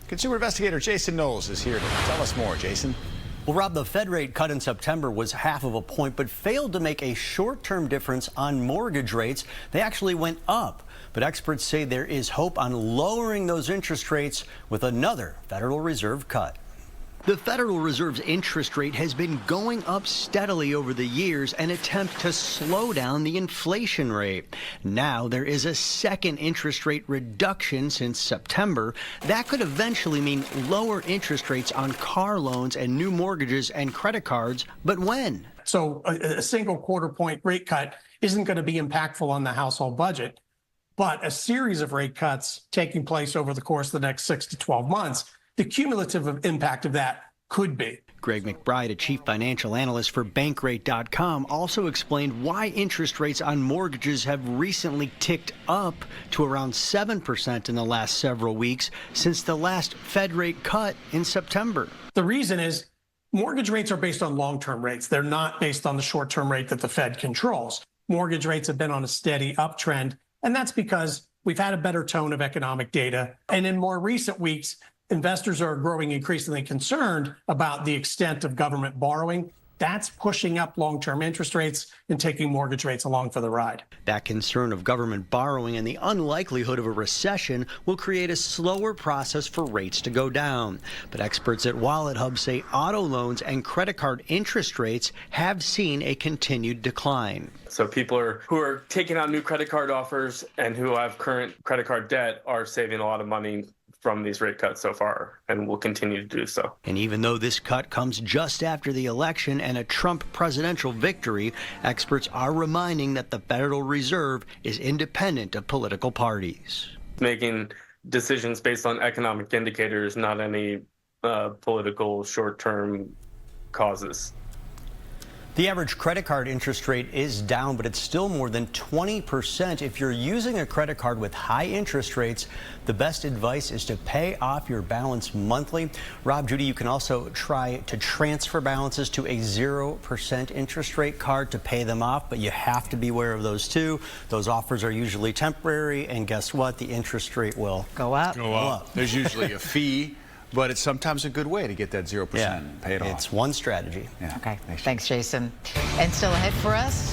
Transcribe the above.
Consumer investigator Jason Knowles is here to tell us more. Jason. Well, Rob, the Fed rate cut in September was half of a point, but failed to make a short-term difference on mortgage rates. They actually went up. But experts say there is hope on lowering those interest rates with another Federal Reserve cut. The Federal Reserve's interest rate has been going up steadily over the years, an attempt to slow down the inflation rate. Now there is a second interest rate reduction since September. That could eventually mean lower interest rates on car loans and new mortgages and credit cards. But when? So a single quarter point rate cut isn't going to be impactful on the household budget, but a series of rate cuts taking place over the course of the next 6 to 12 months, the cumulative impact of that could be. Greg McBride, a chief financial analyst for Bankrate.com, also explained why interest rates on mortgages have recently ticked up to around 7% in the last several weeks since the last Fed rate cut in September. The reason is mortgage rates are based on long-term rates. They're not based on the short-term rate that the Fed controls. Mortgage rates have been on a steady uptrend, and that's because we've had a better tone of economic data. And in more recent weeks, investors are growing increasingly concerned about the extent of government borrowing. That's pushing up long-term interest rates and taking mortgage rates along for the ride. That concern of government borrowing and the unlikelihood of a recession will create a slower process for rates to go down. But experts at WalletHub say auto loans and credit card interest rates have seen a continued decline. So people who are taking out new credit card offers and who have current credit card debt are saving a lot of money from these rate cuts so far, and will continue to do so. And even though this cut comes just after the election and a Trump presidential victory, experts are reminding that the Federal Reserve is independent of political parties. Making decisions based on economic indicators, not any political short-term causes. The average credit card interest rate is down, but it's still more than 20%. If you're using a credit card with high interest rates, the best advice is to pay off your balance monthly. Rob, Judy, you can also try to transfer balances to a 0% interest rate card to pay them off, but you have to be aware of those too. Those offers are usually temporary, and guess what? The interest rate will go up. There's usually a fee, but it's sometimes a good way to get that 0%. Pay it off. It's one strategy. Okay, thanks, Jason. And still ahead for us.